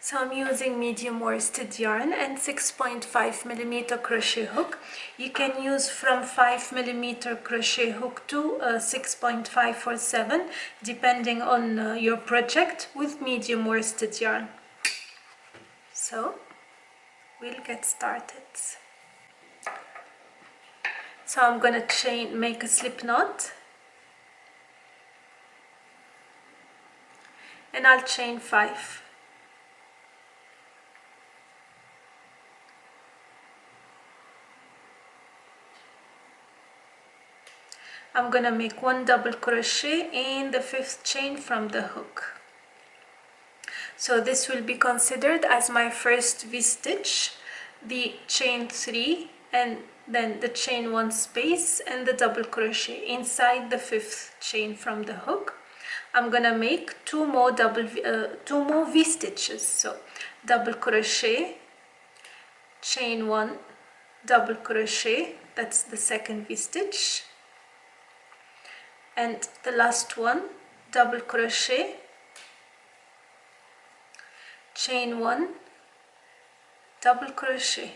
So I'm using medium worsted yarn and 6.5mm crochet hook. You can use from 5mm crochet hook to 6.5 or 7 depending on your project with medium worsted yarn. So we'll get started. So I'm gonna make a slip knot and I'll chain 5. I'm gonna make 1 double crochet in the 5th chain from the hook. So this will be considered as my first V-stitch, the chain 3 and then the chain 1 space and the double crochet inside the 5th chain from the hook. I'm gonna make two more V-stitches. So double crochet, chain 1, double crochet, that's the second V-stitch, and the last one, double crochet, chain 1, double crochet,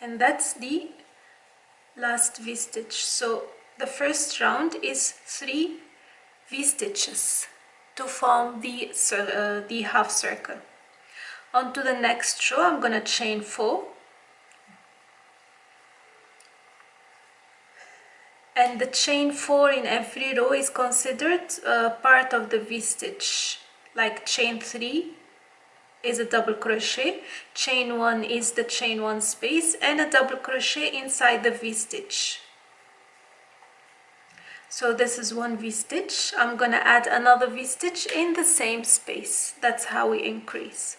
and that's the last V-stitch. So the first round is 3 V-stitches to form the half circle. On to the next row, I'm gonna chain 4, and the chain 4 in every row is considered part of the V-stitch. Like chain 3 is a double crochet, chain 1 is the chain 1 space, and a double crochet inside the V-stitch. So this is 1 V-stitch. I'm gonna add another V-stitch in the same space. That's how we increase.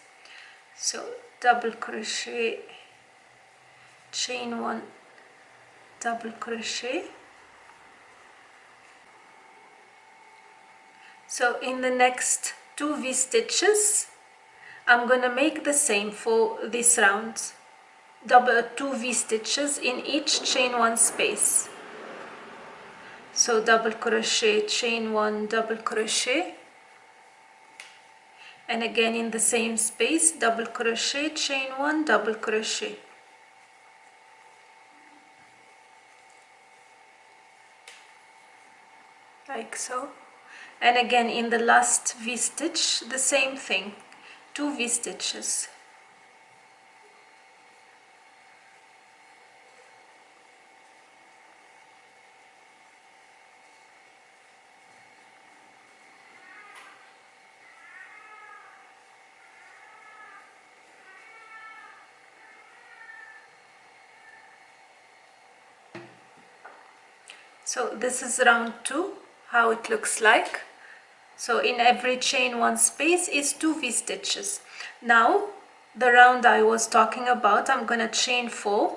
So double crochet, chain 1, double crochet. So in the next 2 V-stitches, I'm gonna make the same for this round. 2 V-stitches in each chain 1 space. So double crochet, chain 1, double crochet, and again in the same space, double crochet, chain 1, double crochet. Like so. And again in the last V-stitch, the same thing, 2 V-stitches. So this is round 2, how it looks like. So in every chain 1 space is 2 V-stitches. Now the round I was talking about, I'm gonna chain 4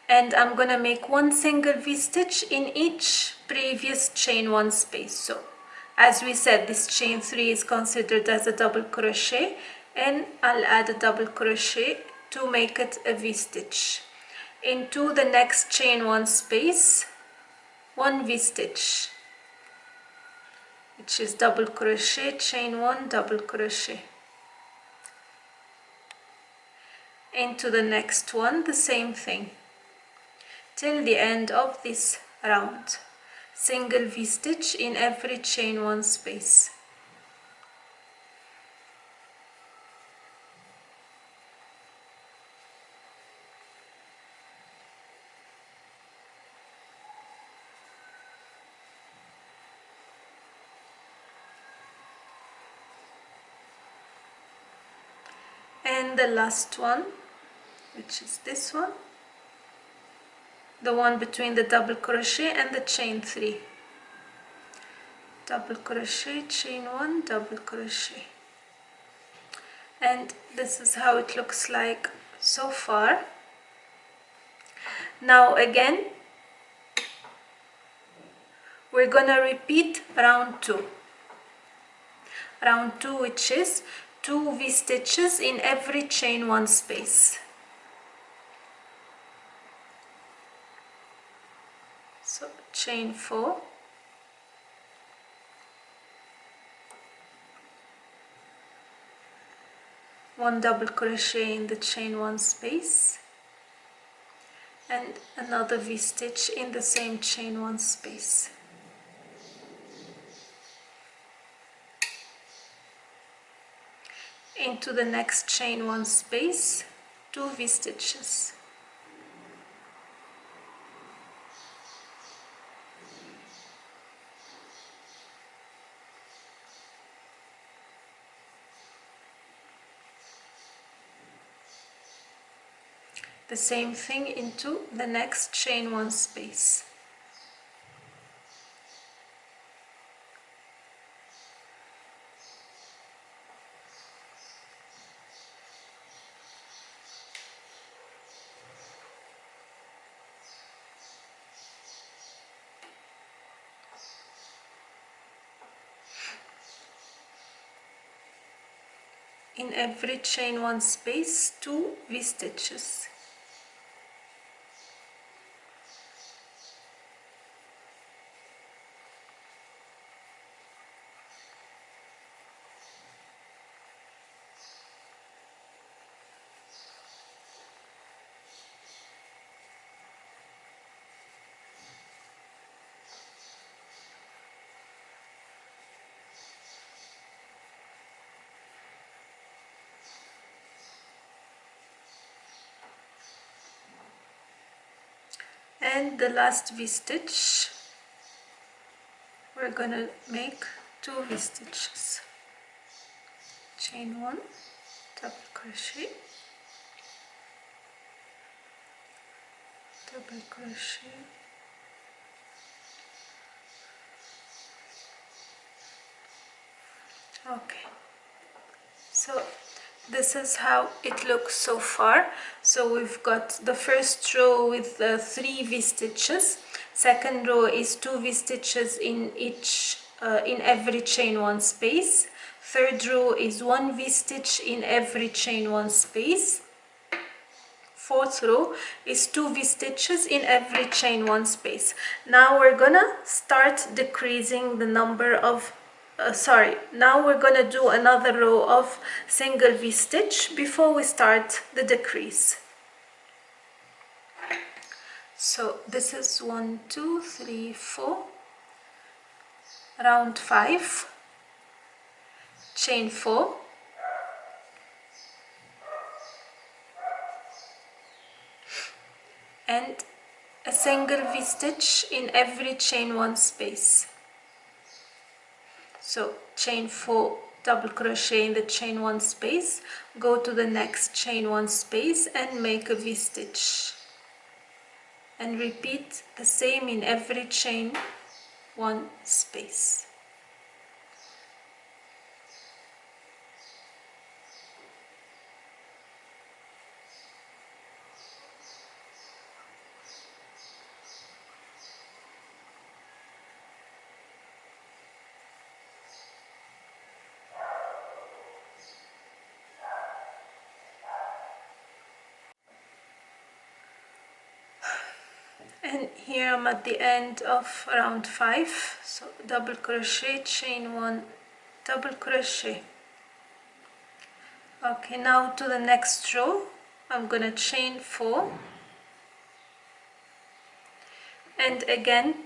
and I'm gonna make 1 single V-stitch in each previous chain 1 space. So as we said, this chain 3 is considered as a double crochet, and I'll add a double crochet to make it a V-stitch. Into the next chain 1 space, 1 V-stitch, which is double crochet, chain 1, double crochet. Into the next one, the same thing, till the end of this round. Single V-stitch in every chain 1 space. And the last one, which is this one, the one between the double crochet and the chain 3. Double crochet, chain 1, double crochet. And this is how it looks like so far. Now again, we're gonna repeat round 2. Round 2, which is 2 V-stitches in every chain 1 space. So chain 4, 1 double crochet in the chain 1 space, and another V-stitch in the same chain 1 space. Into the next chain 1 space, 2 V-stitches. The same thing into the next chain 1 space. In every chain 1 space, 2 V-stitches. And the last V-stitch, we're gonna make 2 V-stitches. Chain 1, double crochet, double crochet, okay. So this is how it looks so far. So we've got the first row with 3 V-stitches, second row is 2 V-stitches in every chain 1 space, third row is 1 V-stitch in every chain 1 space, fourth row is 2 V-stitches in every chain 1 space. Now we're gonna start decreasing the number of now we're gonna do another row of single V-stitch before we start the decrease. So this is 1, 2, 3, 4, round 5, chain 4, and a single V-stitch in every chain 1 space. So chain 4, double crochet in the chain 1 space, go to the next chain 1 space and make a V-stitch, and repeat the same in every chain 1 space. And here I'm at the end of round 5, so double crochet, chain 1, double crochet. Okay, now to the next row, I'm gonna chain 4, and again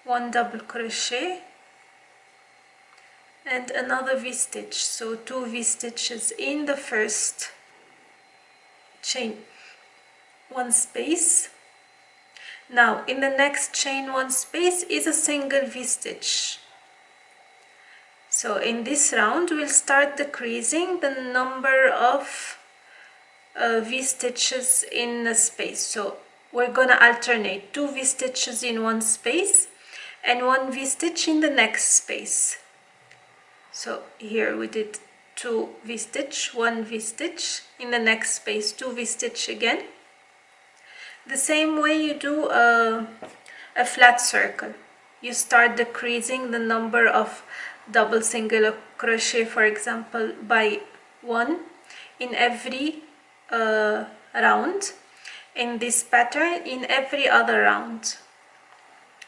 1 double crochet and another V-stitch, so 2 V-stitches in the first chain 1 space. Now in the next chain 1 space is a single V-stitch. So in this round we'll start decreasing the number of V-stitches in a space. So we're gonna alternate 2 V-stitches in 1 space and 1 V-stitch in the next space. So here we did 2 V-stitch, 1 V-stitch, in the next space 2 V-stitch again. The same way you do a flat circle. You start decreasing the number of double single crochet, for example, by 1 in every round. In this pattern, in every other round,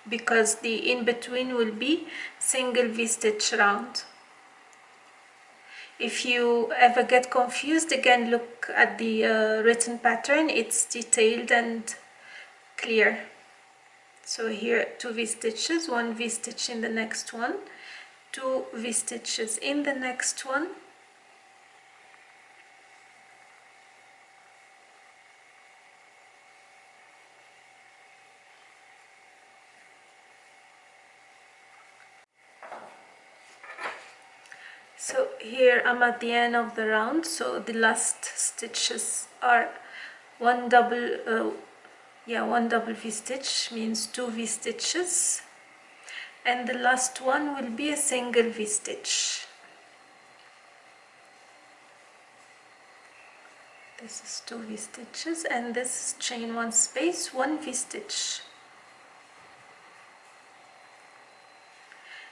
because the in-between will be single V-stitch round. If you ever get confused, again look at the written pattern. It's detailed and clear. So here 2 v-stitches, 1 v-stitch in the next one, 2 v-stitches in the next one, so here I'm at the end of the round, so the last stitches are one double v-stitch, means 2 v-stitches, and the last one will be a single v-stitch. This is 2 v-stitches, and this is chain 1 space, 1 v-stitch.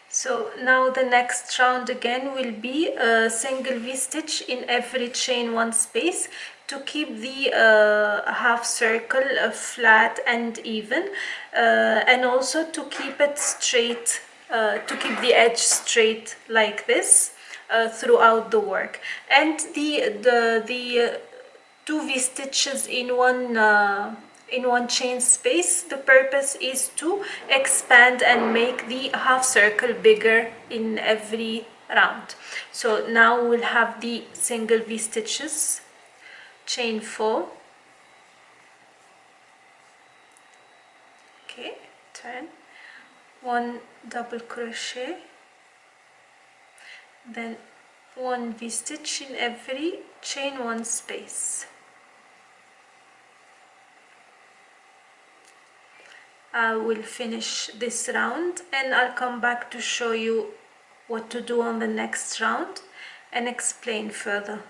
So now the next round again will be a single v-stitch in every chain 1 space to keep the half circle flat and even, and also to keep it straight, to keep the edge straight like this throughout the work. And the 2 v-stitches in one chain space, the purpose is to expand and make the half circle bigger in every round. So now we'll have the single v-stitches, chain 4, okay, turn, 1 double crochet, then 1 v-stitch in every chain 1 space. I will finish this round and I'll come back to show you what to do on the next round and explain further.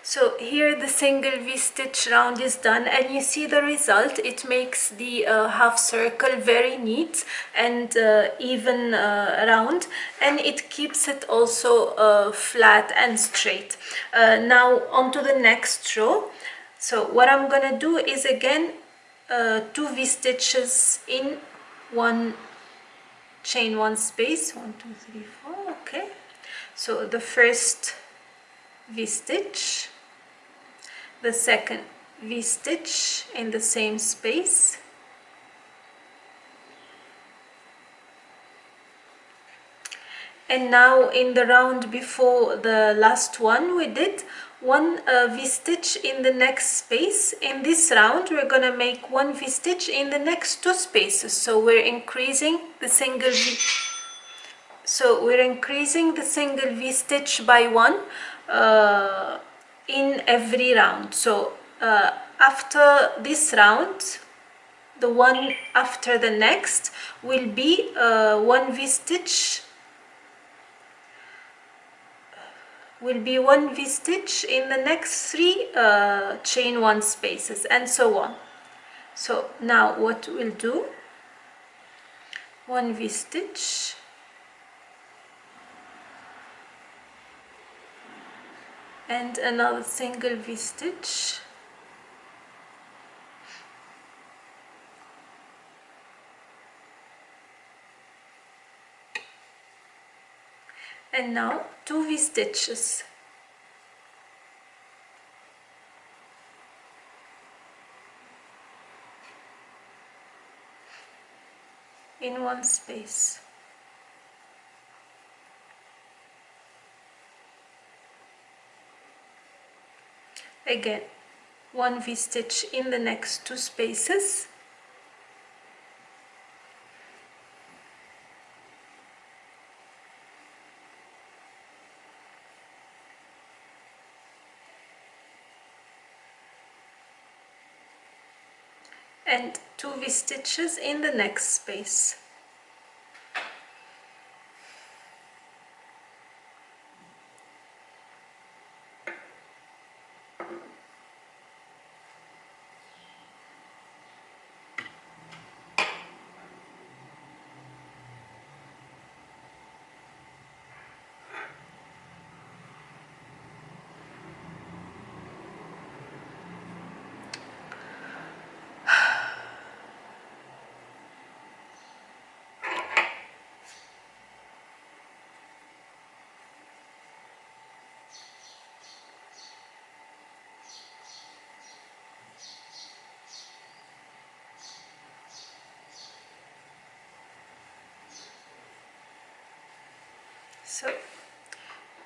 So here the single v-stitch round is done, and you see the result. It makes the half circle very neat and even round, and it keeps it also flat and straight. Now onto the next row. So what I'm gonna do is again 2 v-stitches in one chain 1 space, 1 2 3 4, okay. So the first v-stitch, the second v-stitch in the same space, and now in the round before the last one we did 1 v-stitch in the next space. In this round we're gonna make 1 v-stitch in the next 2 spaces, so we're increasing the single v-stitch by 1 in every round. So after this round, the one after the next will be 1 v-stitch in the next 3 chain 1 spaces, and so on. So now what we'll do, 1 v-stitch, and another single v-stitch, and now 2 v-stitches. In one space. Again, 1 v-stitch in the next 2 spaces, and 2 v-stitches in the next space. So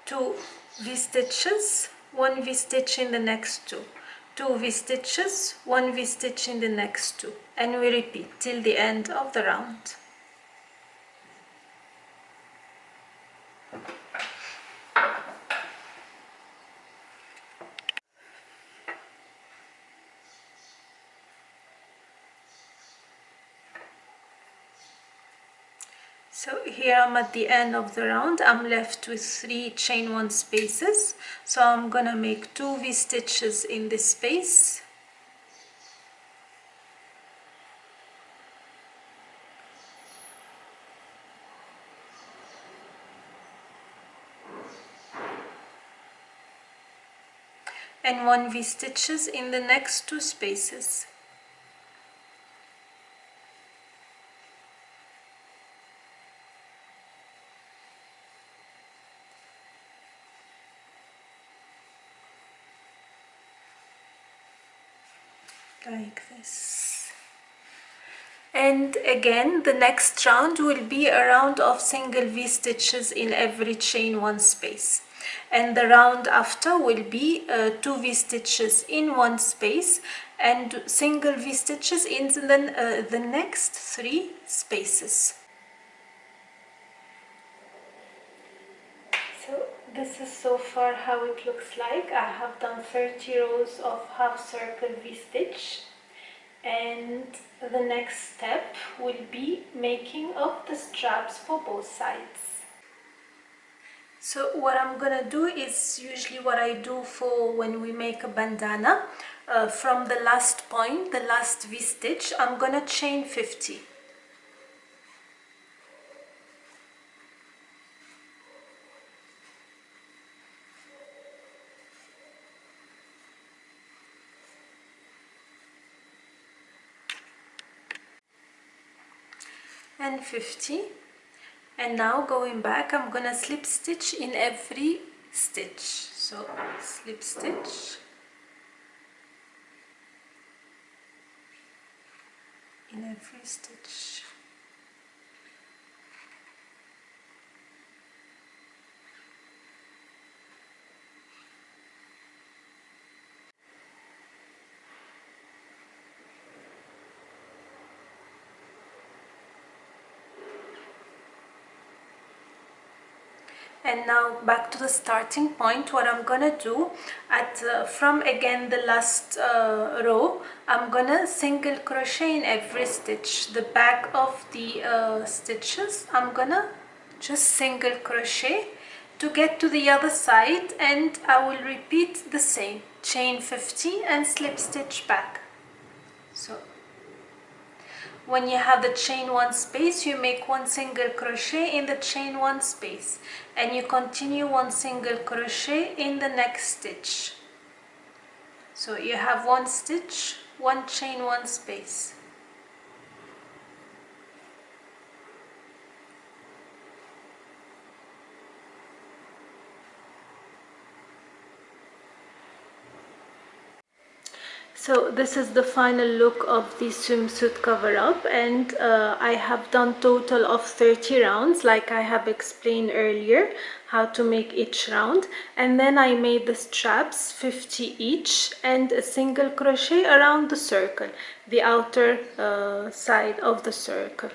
2 V-stitches, 1 V-stitch in the next 2, 2 V-stitches, 1 V-stitch in the next 2, and we repeat till the end of the round. So here I'm at the end of the round. I'm left with 3 chain 1 spaces, so I'm gonna make 2 V-stitches in this space, and 1 V-stitches in the next 2 spaces. Like this. And again, the next round will be a round of single V-stitches in every chain 1 space. And the round after will be 2 V-stitches in 1 space and single V-stitches in the next 3 spaces. So this is so far how it looks like. I have done 30 rows of half circle V-stitch, and the next step will be making up the straps for both sides. So what I'm gonna do is usually what I do for when we make a bandana. From the last point, the last V-stitch, I'm gonna chain 50. And 50. And now going back, I'm gonna slip stitch in every stitch. So slip stitch in every stitch. And now back to the starting point. What I'm gonna do from again the last row, I'm gonna single crochet in every stitch. The back of the stitches, I'm gonna just single crochet to get to the other side, and I will repeat the same, chain 50 and slip stitch back. So when you have the chain 1 space, you make 1 single crochet in the chain 1 space, and you continue 1 single crochet in the next stitch. So you have 1 stitch, 1 chain 1 space. So this is the final look of the swimsuit cover up, and I have done total of 30 rounds like I have explained earlier how to make each round, and then I made the straps 50 each and a single crochet around the circle, the outer side of the circle,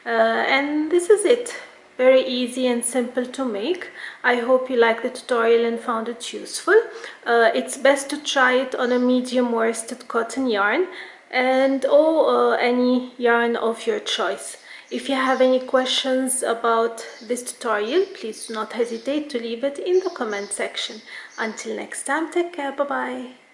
and this is it. Very easy and simple to make. I hope you liked the tutorial and found it useful. It's best to try it on a medium worsted cotton yarn or any yarn of your choice. If you have any questions about this tutorial, please do not hesitate to leave it in the comment section. Until next time, take care, bye bye.